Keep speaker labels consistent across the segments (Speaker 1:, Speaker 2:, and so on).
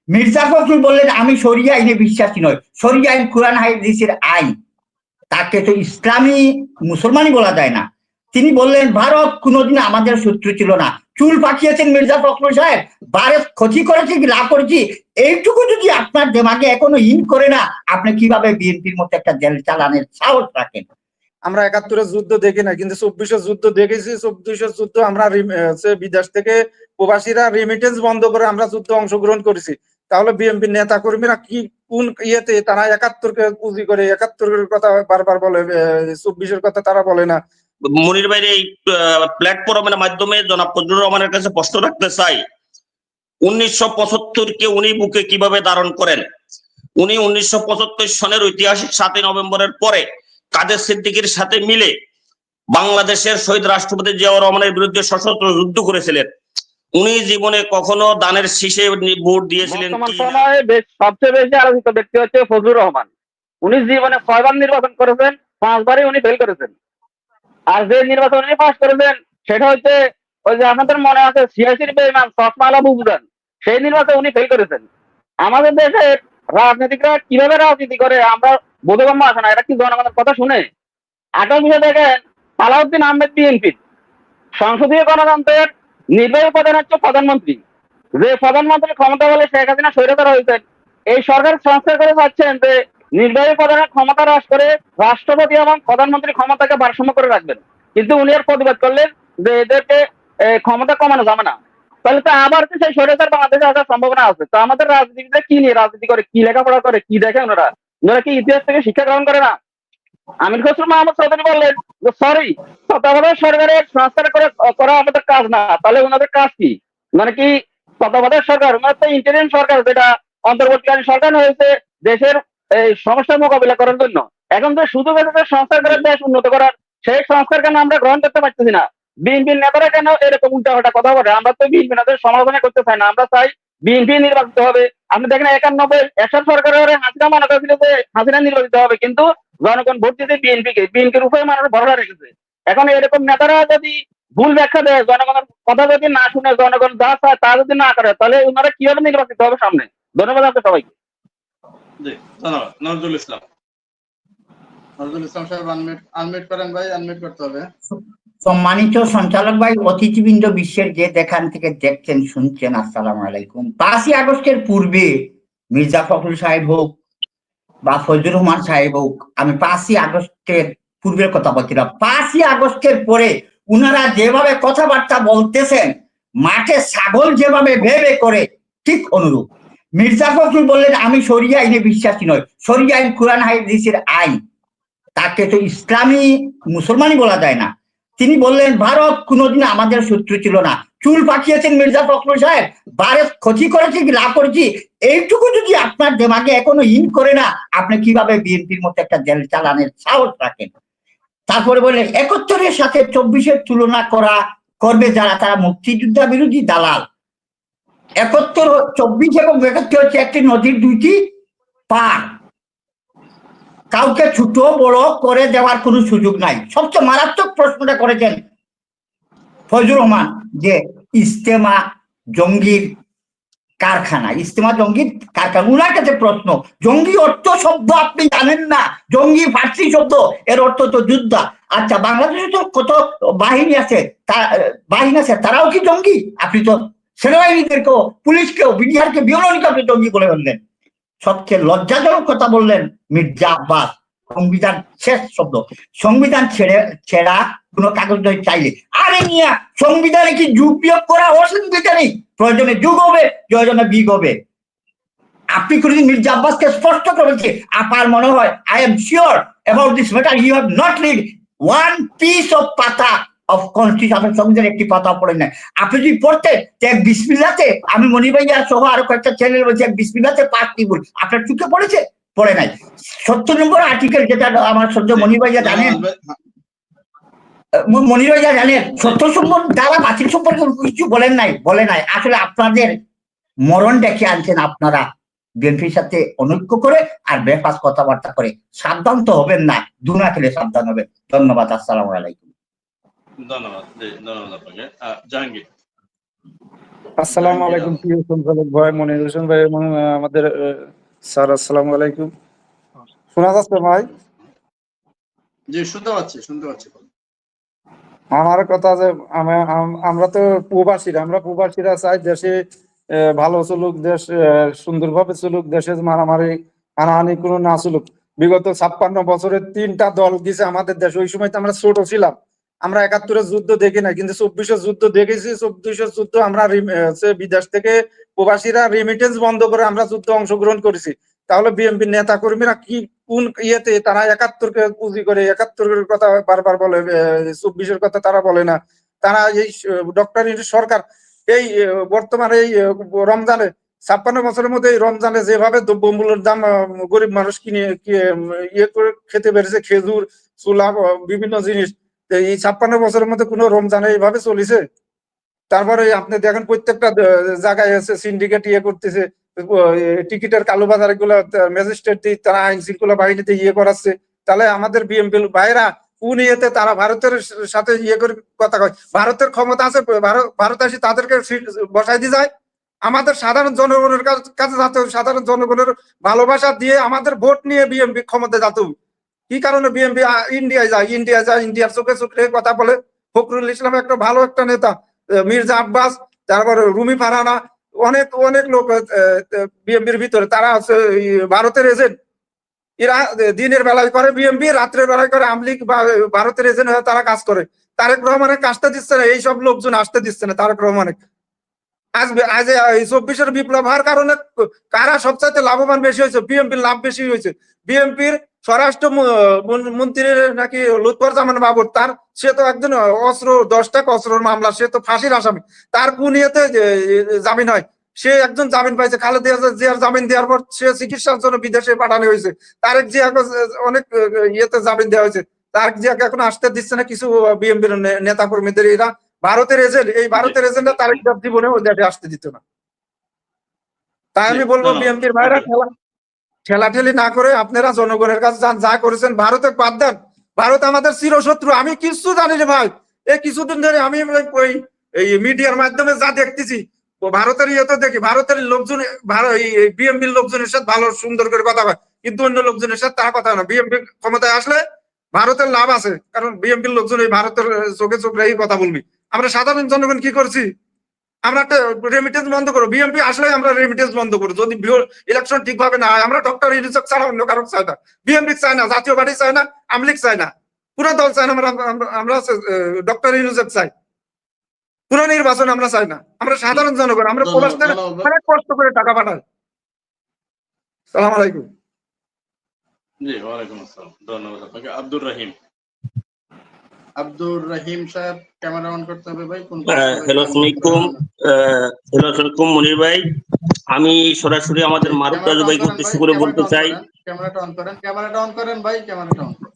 Speaker 1: মির্জা ফখরুল বললেন আমি শরিয়া আইনে বিশ্বাসী নয়, শরিয়া আইন কোরআন হাদিসের আইন, তাকে তো ইসলামী মুসলমানই বলা যায় না। তিনি বললেন ভারত কোনোদিন আমাদের শত্রু ছিল না, চুল পাকিয়েছেন মির্জা ফখরুল সাহেব, ভারত ক্ষতি করেছে কি লাভ করেছি এইটুকু যদি আপনার দেমাগে এখনো ইন করে না, আপনি কিভাবে বিএনপির মতো একটা জেল চালানের সাহস রাখেন?
Speaker 2: আমরা ৭১-এর যুদ্ধ দেখি না, কিন্তু ২৪-এর যুদ্ধ দেখেছি। ২৪-এর যুদ্ধ আমরা বিদেশ থেকে প্রবাসীরা রেমিটেন্স বন্ধ করে আমরা যুদ্ধে অংশগ্রহণ করেছি। তাহলে বিএনপি নেতা কর্মীরা কি কোন ইয়েতে তারা ৭১-কে পুঁজি করে ৭১-এর কথা বারবার বলে, ২৪-এর কথা তারা বলে না।
Speaker 3: মনির ভাইয়ের এই প্ল্যাটফর্মের মাধ্যমে জনাব ফজলুর রহমানের কাছে প্রশ্ন রাখতে চাই, ১৯৭৫-কে উনি বুকে কিভাবে ধারণ করেন? উনি ১৯৭৫ সনের ঐতিহাসিক ৭ই নভেম্বরের পরে কাদের সিদ্দিকীর সাথে মিলে বাংলাদেশের শহীদ রাষ্ট্রপতি জিয়াউর রহমানের বিরুদ্ধে সশস্ত্র যুদ্ধ করেছিলেন। উনি জীবনে কখনো দানের শীষে ভোট দিয়েছিলেন?
Speaker 4: সবচেয়ে বেশি আলোচিত ব্যক্তি হচ্ছে ফজলুর রহমান। উনি জীবনে ৬বার নির্বাচন করেছেন, ৫বারই উনি ফেল করেছেন। আর যে নির্বাচন উনি পাস করেছেন সেটা হচ্ছে ওই যে আপনাদের মনে আছে সিয়াসির বেঈমান চশমাওয়ালা বুবুদান, সেই নির্বাচনে উনি ফেল করেছেন। আমাদের দেশের রাজনীতিকরা কিভাবে রাজনীতি করে আমরা বোধগম্য আসে না, এটা কি জনগণের কথা শুনে? আঠারো বিষয়ে দেখেন সালাউদ্দিন আহমেদ বিএনপি সংসদীয় গণতন্ত্রের নির্বাহী প্রধান হচ্ছে প্রধানমন্ত্রী, যে প্রধানমন্ত্রী ক্ষমতা বলে শেখ হাসিনা স্বৈরাচার হয়েছেন। এই সরকার সংস্কার করে পাচ্ছেন যে নির্বাহী প্রধানের ক্ষমতা হ্রাস করে রাষ্ট্রপতি এবং প্রধানমন্ত্রী ক্ষমতাকে ভারসাম্য করে রাখবেন, কিন্তু উনি আর প্রতিবাদ করলেন যে এদেরকে ক্ষমতা কমানো যাবে না। তাহলে তো আবার সেই স্বৈরাচার বাংলাদেশে আসার সম্ভাবনা আছে। তো আমাদের রাজনীতিবিদরা কি নিয়ে রাজনীতি করে, কি লেখাপড়া করে, কি দেখে ওনারা কি ইতিহাস থেকে শিক্ষা গ্রহণ করে না? আমির খসরু মাহমুদ চৌধুরী বললেন যে সরি, তত্ত্বাবধায়ক সরকারের সংস্কার করা আমাদের কাজ না। তাহলে ওনাদের কাজ কি? কি তত্ত্বাবধায়ক সরকার? ওনার তো ইন্টারিম সরকার, যেটা অন্তর্বর্তীকালীন সরকার হয়েছে দেশের এই সমস্যার মোকাবিলা করার জন্য। এখন তো সুযোগ আছে সংস্কার করে দেশ উন্নত করার, সেই সংস্কার কেন আমরা গ্রহণ করতে পারতেছি না? বিএনপির নেতারা কেন এরকম উল্টাপাল্টা কথা বলে? আমরা তো বিএনপি নেতাদের সমালোচনা করতে চাই না, আমরা চাই বিএনপি নির্বাচিত হবে। আপনি দেখেন ৯১ এরশাদ সরকারের হাসিনা মনে করেছিল যে হাসিনা নির্বাচিত হবে, কিন্তু জনগণ ভোট দিতে বিএনপিকে, বিএনপির উপরে মানুষ ভরসা রেখেছে। এখন এরকম নেতারা যদি ভুল ব্যাখ্যা দেয়, জনগণের কথা যদি না শুনে, জনগণ যা চায় তা যদি না করে, তাহলে ওনারা কিভাবে নির্বাচিত হবে সামনে? ধন্যবাদ আপনাদের সবাইকে।
Speaker 2: ধন্যবাদ। নজরুল ইসলাম সাহেব আনমিউট করেন ভাই, আনমিউট করতে হবে।
Speaker 1: সম্মানিত সঞ্চালক ভাই, অতিথিবৃন্দ, বিশ্বের যে যেখান থেকে দেখছেন শুনছেন, আসসালামু আলাইকুম। ৫ই আগস্টের পূর্বে মির্জা ফখরুল সাহেব হোক বা ফজলুর রহমান সাহেব হোক, আমি ৫ই আগস্টের পূর্বের কথা বলছিলাম। ৫ই আগস্টের পরে উনারা যেভাবে কথাবার্তা বলতেছেন, মাঠে ছাগল যেভাবে ভেবে করে ঠিক অনুরূপ। মির্জা ফখরুল বললেন আমি শরিয়া আইনে বিশ্বাসী নয়, শরিয়া আইন কোরআন হাদিসের আইন, তাকে তো ইসলামী মুসলমানই বলা যায় না। তিনি বললেন ভারত কোনোদিন আমাদের শত্রু ছিল না, চুল পাকিয়েছেন মির্জা ফখরুল সাহেব, ভারত ক্ষতি করেছে কি লাভ করেছি এইটুকু যদি আপনার দেমাগে এখনো ইন করে না, আপনি কিভাবে বিএনপির মতো একটা জেল চালানের সাহস রাখেন? তারপরে বললেন ৭১-এর সাথে ২৪-এর তুলনা করবে যারা, তারা মুক্তিযোদ্ধা বিরোধী দালাল। ৭১, ২৪ এবং ৭১ হচ্ছে একটি নদীর দুইটি পাড়, কাউকে ছোট বড় করে দেওয়ার কোনো সুযোগ নাই। সবচেয়ে মারাত্মক প্রশ্নটা করেছেন ফজলুর রহমান যে ইস্তেমা জঙ্গির কারখানা, ইস্তেমা জঙ্গির কারখানা। উনার কাছে প্রশ্ন, জঙ্গি অর্থ শব্দ আপনি জানেন না? জঙ্গি ফার্সি শব্দ, এর অর্থ তো যোদ্ধা। আচ্ছা, বাংলাদেশে তো কত বাহিনী আছে, তারাও কি জঙ্গি? আপনি তো সেনাবাহিনীদেরকেও, পুলিশকেও, বিডিআরকে, বিওলনিকে আপনি জঙ্গি বলে ফেললেন। সবচেয়ে লজ্জাজনক কথা বললেন মির্জা আব্বাস, সংবিধান শেষ শব্দ। সংবিধান ছেড়া কোন কাগজ চাইলে, আরে মিয়া সংবিধানে কি যুগ বিয়োগ করা অসাংবিধানিক? প্রয়োজনে যুগ হবে, প্রয়োজনে বিগ হবে। আপনি কোনদিন মির্জা আব্বাসকে স্পষ্ট করেছে? আপনার মনে হয় I am sure about this matter you have not read one piece of পাতা অফ কনস্টিটিউশন, সংবিধান একটি পাতা পড়েন না। আপনি যদি পড়তেন এক বিসমিল্লাতে, আমি মনির ভাইয়া সহ আরো কয়েকটা চ্যানেল বলছি, এক বিসমিল্লাতে পাঠ নিবুল, আপনার চোখে পড়েছে? পড়ে নাই। ৭০ নম্বর আর্টিকেল, যেটা আমার সহ্য মনির ভাইয়া জানেন, মনির ভাইয়া জানেন ৭০ নম্বর দ্বারা বাতিল সম্পর্কে কিছু বলেন নাই, বলে নাই। আসলে আপনাদের মরণ ডেকে আনছেন আপনারা বিএনপির সাথে অনৈক্য করে আর বেফাস কথাবার্তা করে। সাবধান তো হবেন না, দুনা খেলে সাবধান হবেন। ধন্যবাদ, আসসালামু আলাইকুম।
Speaker 3: ধন্যবাদ আপনাকে। জাহাঙ্গীর।
Speaker 2: আসসালামু আলাইকুম প্রিয় সঞ্চালক ভাই, মনির হোসেন ভাই এবং আমাদের স্যার, আসসালামু আলাইকুম। শোনা যাচ্ছে ভাই?
Speaker 5: জি, শুনতে পাচ্ছি।
Speaker 2: আমার কথা যে আমরা তো প্রবাসীরা চাই দেশে ভালো চলুক, দেশ সুন্দরভাবে চলুক, দেশে মারামারি হানাহানি কোনো না চলুক। বিগত 56 বছরের 3টা দল গেছে আমাদের দেশে। ওই সময় তো আমরা ছোট ছিলাম, আমরা 71-এর যুদ্ধ দেখি না, কিন্তু 24-এর যুদ্ধ দেখেছি। 24-এর যুদ্ধ আমরা বিদেশ থেকে প্রবাসীরা রেমিটেন্স বন্ধ করে আমরা যুদ্ধে অংশগ্রহণ করেছি। তাহলে বিএনপি নেতা কর্মীরা কি কোন ইয়েতে তারা 71-কে পুঁজি করে 71-এর কথা বারবার বলে, 24-এর কথা তারা বলে না। তারা এই ডক্টর ইউনূস সরকার এই বর্তমানে এই রমজানে 56 বছরের মধ্যে এই রমজানে যেভাবে দ্রব্যমূল্যের দাম গরিব মানুষ কিনে ইয়ে করে খেতে পেরেছে, খেজুর, চুলা, বিভিন্ন জিনিস। এই 56 বছরের মধ্যে কোনো রমজানে এইভাবে চলেছে? তারপরে আপনি দেখেন প্রত্যেকটা জায়গায় আছে সিন্ডিকেট ইয়ে করতেছে, টিকিটের কালোবাজার গুলো ম্যাজিস্ট্রেট তারা আইন শৃঙ্খলা বাহিনীতে ইয়ে করাচ্ছে। তাহলে আমাদের বিএমপি ভাইরা কোন ইয়েতে তারা ভারতের সাথে ইয়ে করে কথা কয়? ভারতের ক্ষমতা আছে, ভারত আসি তাদেরকে বসাই দিয়ে যায়। আমাদের সাধারণ জনগণের কাছে যাতে সাধারণ জনগণের ভালোবাসা দিয়ে আমাদের ভোট নিয়ে বিএমপি ক্ষমতা যাতে কি কারণে বিএমপি ইন্ডিয়ায় যায়, ইন্ডিয়ার চোখে চোখে কথা বলে। ফখরুল ইসলাম একটা ভালো একটা নেতা, মির্জা আব্বাস, তারপরে রুমি ফারহানা, অনেক অনেক লোক বিএমপির ভিতরে তারা আছে ভারতের এজেন্ট। এরা দিনের বেলায় করে বিএমপি, রাত্রের বেলায় করে আওয়ামী লীগ বা ভারতের এজেন্ট হয়ে তারা কাজ করে। তারেক রহমানের আসতে দিচ্ছে না, এইসব লোকজন আসতে দিচ্ছে না তারেক রহমানের। আজ এই 24-এর বিপ্লব হওয়ার কারণে কারা সবচাইতে লাভবান বেশি হয়েছে? বিএনপির লাভ বেশি হয়েছে। বিএনপির স্বরাষ্ট্র মন্ত্রীর নাকি লুৎফুজ্জামান বাবর, তার সে তো একজন অস্ত্র 10টা অস্ত্রের মামলা, সে তো ফাঁসির আসামি। তার কোন ইয়েতে জামিন হয়? সে একজন জামিন পাইছে, খালেদা জিয়ার জামিন দেওয়ার পর সে চিকিৎসার জন্য বিদেশে পাঠানো হয়েছে। তারেক জিয়াকে অনেক ইয়েতে জামিন দেওয়া হয়েছে। তারেক জিয়াকে এখন আসতে দিচ্ছে না কিছু বিএনপির নেতা কর্মীদের। এরা ভারতের এজেন্ট, এই ভারতের এজেন্টরা তারেক জীবনে ওই দেশে আসতে দিত না। তাই আমি বলবো বিএনপির ভাইরা ঠেলাঠেলি না করে আপনারা জনগণের কাছে যান। যা করেছেন ভারতে বাদ দেন। ভারত আমাদের চিরশত্রু। আমি কিছু জানি না ভাই, এই কিছুদিন ধরে আমি এই মিডিয়ার মাধ্যমে যা দেখতেছি, ভারতের ইয়েতে দেখি ভারতের লোকজন বিএনপির লোকজনের সাথে ভালো সুন্দর করে কথা হয়, কিন্তু অন্য লোকজনের সাথে তার কথা না। বিএনপি ক্ষমতায় আসলে ভারতের লাভ আছে, কারণ বিএনপির লোকজন এই ভারতের চোখে চোখ রেখে কথা বলবি। আমরা সাধারণ জনগণ কি করছি? আমরা একটা রেমিটেন্স বন্ধ করবো। বিএনপি আসলে আমরা রেমিটেন্স বন্ধ করবো যদি ইলেকশন ঠিকভাবে না হয়। আমরা ডক্টর ইউনূস ছাড়া অন্য কারো চাই না, বিএনপি চাই না, জাতীয় পার্টি চাই না, আওয়ামী লীগ চাই না, পুরো দল চাই না। আমরা ডক্টর ইউনূস চাই। পুরো নির্বাচন আমরা চাই না। আমরা সাধারণ জনগণ, আমরা প্রবাস থেকে অনেক কষ্ট করে টাকা পাঠাই। সালাম আলাইকুম।
Speaker 5: জি, ওয়ালাইকুম আসসালাম। ধন্যবাদ আপনাকে। আব্দুর রহিম সাহেব, ক্যামেরা অন করতে হবে ভাই।
Speaker 3: হ্যালো আসসালামাইকুম মনির ভাই, আমি সরাসরি আমাদের মারুফ রাজু ভাইকে উদ্দেশ্য করে বলতে চাই।
Speaker 5: ক্যামেরাটা অন করেন ভাই, ক্যামেরাটা অন করেন।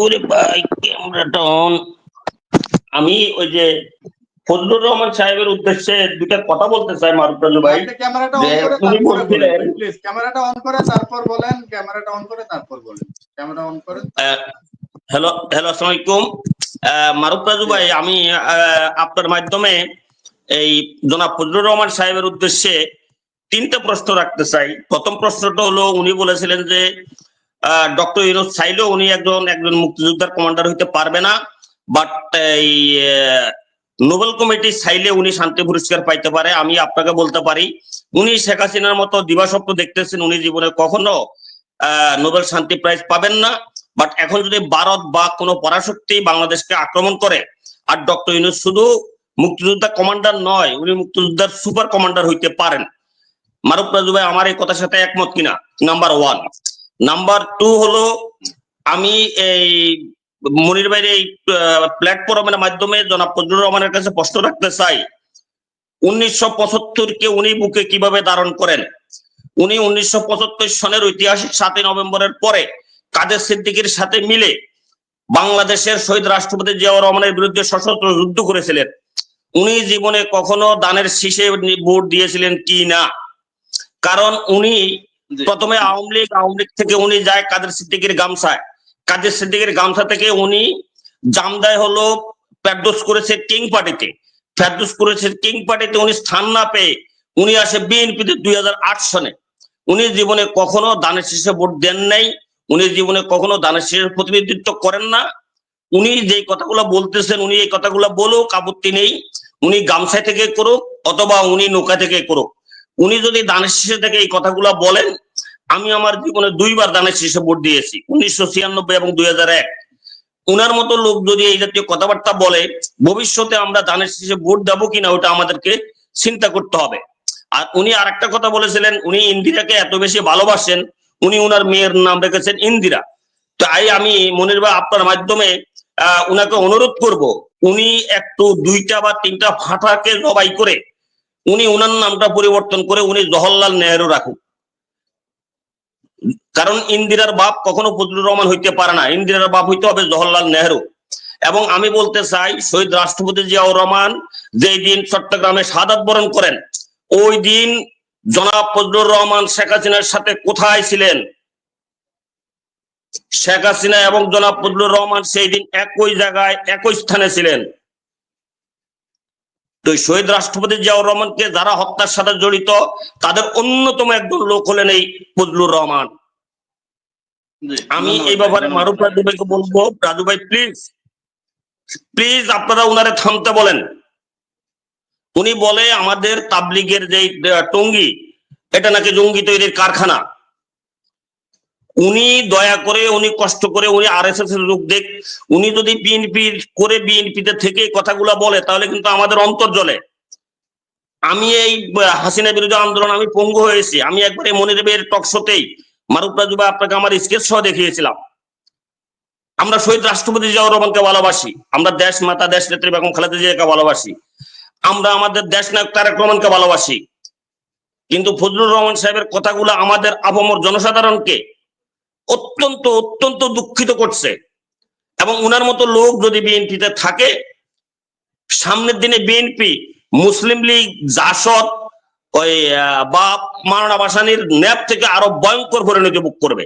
Speaker 3: ওরে ভাই ক্যামেরাটা অন। আমি ওই যে ফজলুর রহমান সাহেবের উদ্দেশ্যে দুটা কথা বলতে চাই মারুফ রাজু ভাই।
Speaker 5: ক্যামেরাটা অন করে তারপরে বলেন প্লিজ। ক্যামেরাটা অন করে তারপর বলেন। ক্যামেরাটা অন করে তারপর বলেন। ক্যামেরা অন করে।
Speaker 3: হ্যালো আসসালামু আলাইকুম মারুফ রাজু ভাই, আমি আপনার মাধ্যমে এই জনাব ফজলুর রহমান সাহেবের উদ্দেশ্যে 3টা প্রশ্ন রাখতে চাই। প্রথম প্রশ্নটা হলো, উনি বলেছিলেন যে ডক্টর ইউনূস চাইলেও উনি একজন মুক্তিযোদ্ধার কমান্ডার হইতে পারবে না, বাট এই নোবেল কমিটি চাইলে উনি শান্তি পুরস্কার পাইতে পারে। আমি আপনাকে বলতে পারি, উনি শেখ হাসিনার মতো দিবাস্বপ্ন দেখতেছেন, উনি জীবনে কখনো নোবেল শান্তি প্রাইজ পাবেন না। বাট এখন যদি ভারত বা কোনো পরাশক্তি বাংলাদেশকে আক্রমণ করে, আর ডক্টর ইউনূস শুধু মুক্তিযোদ্ধা কমান্ডার নয়, উনি মুক্তিযোদ্ধার সুপার কমান্ডার হইতে পারেন। মারুফ রাজু ভাই আমার এই কথার সাথে একমত কিনা? নাম্বার 1। নাম্বার 2 হলো, আমি এই মনির ভাইয়ের এই প্ল্যাটফর্মের মাধ্যমে জনাব ফজলুর রহমানের কাছে প্রশ্ন রাখতে চাই। 1975-কে উনি বুকে কিভাবে ধারণ করেন? উনি 1975 সনের ঐতিহাসিক 7ই নভেম্বরের পরে কাদের সিদ্দিকীর সাথে মিলে বাংলাদেশের শহীদ রাষ্ট্রপতি জিয়াউর রহমানের বিরুদ্ধে সশস্ত্র যুদ্ধ করেছিলেন। উনি জীবনে কখনো দানের শীষে ভোট দিয়েছিলেন কি না? কারণ উনি প্রথমে আওয়ামী লীগ থেকে উনি যায় কাদের সিদ্দিকীর গামছায়, কাদের সিদ্দিকীর গামছা থেকে উনি জামদায় হলো প্যাডোস করেছে কিং পার্টিতে, ফেরদৌস করেছেন কিং পার্টিতে উনি স্থান না পেয়ে উনি আসে বিএনপিতে 2008 সনে। উনি জীবনে কখনো দানের শীষে ভোট দেন নাই, উনি জীবনে কখনো দানের শীষের প্রতিনিধিত্ব করেন না। উনি যে কথাগুলো বলতেছেন উনি এই কথাগুলো বলুক, আপত্তি নেই। উনি গামছা থেকে করুক অথবা উনি নৌকা থেকে করুক, উনি যদি দানের শীষে থেকে এই কথাগুলো বলেন, আমি আমার জীবনে 2বার দানের শীষে ভোট দিয়েছি, 1996 এবং 2001। উনার মতো লোক যদি এই জাতীয় কথাবার্তা বলে, ভবিষ্যতে আমরা দানের শীষে ভোট দেবো কিনা ওটা আমাদেরকে চিন্তা করতে হবে। আর উনি আরেকটা কথা বলেছিলেন, উনি ইন্দিরাকে এত বেশি ভালোবাসেন, উনি উনার মেয়ের নাম রেখেছেন ইন্দিরা। তাই আমি মনির ভাই আপনার মাধ্যমে উনাকে অনুরোধ করব, উনি একটু 2টা বা 3টা ফাটাকে জবাই করে উনি উনার নামটা পরিবর্তন করে উনি জওহরলাল নেহেরু রাখুক। কারণ ইন্দিরার বাপ কখনো ফজলুর রহমান হইতে পারে না, ইন্দিরার বাপ হইতে হবে জওহরলাল নেহেরু। এবং আমি বলতে চাই, শহীদ রাষ্ট্রপতি জিয়াউর রহমান যেই দিন চট্টগ্রামে শাহাদাত বরণ করেন, ওই দিন জনাব ফজলুর রহমান শেখ হাসিনার সাথে কোথায় ছিলেন? শেখ হাসিনা এবং জনাব ফজলুর রহমান সেই দিন একই জায়গায় একই স্থানে ছিলেন। তো শহীদ রাষ্ট্রপতি জিয়াউর রহমানকে যারা হত্যার সাথে জড়িত তাদের অন্যতম একজন লোক হলেন এই ফজলুর রহমান। আমি এই ব্যাপারে মারুফ রাজু ভাইকে বলবো, রাজু ভাই প্লিজ প্লিজ আপনারা উনারে থামতে বলেন। উনি বলে আমাদের তাবলিগের যে টঙ্গী এটা নাকি জঙ্গি তৈরির কারখানা। উনি দয়া করে উনি কষ্ট করে উনি আরএসএস এর লোক দেখ, উনি যদি বিএনপি করে বিএনপিতে থেকে কথাগুলা বলে তাহলে কিন্তু আমাদের অন্তর জ্বলে। আমি এই হাসিনা বিরোধী আন্দোলন আমি পঙ্গু হয়েছি, আমি একবার এই মনিরের টক শোতেই মারুফ রাজু ভাই আপনাকে আমার স্কেচ সহ দেখিয়েছিলাম। আমরা শহীদ রাষ্ট্রপতি জিয়াউর রহমানকে ভালোবাসি, আমরা দেশ মাতা দেশ নেত্রী বেগম খালেদা জিয়াকে ভালোবাসি, আমরা আমাদের দেশ নায়ক তারেক রহমানকে ভালোবাসি। কিন্তু ফজলুর রহমান সাহেবের কথাগুলো আমাদের আপামর জনসাধারণকে অত্যন্ত অত্যন্ত দুঃখিত করছে। এবং উনার মতো লোক যদি বিএনপিতে থাকে, সামনের দিনে বিএনপি মুসলিম লীগ জাসদ ওই বা মাওলানা ভাসানীর ন্যাপ থেকে আরো ভয়ঙ্কর পরিণতি ভোগ করবে।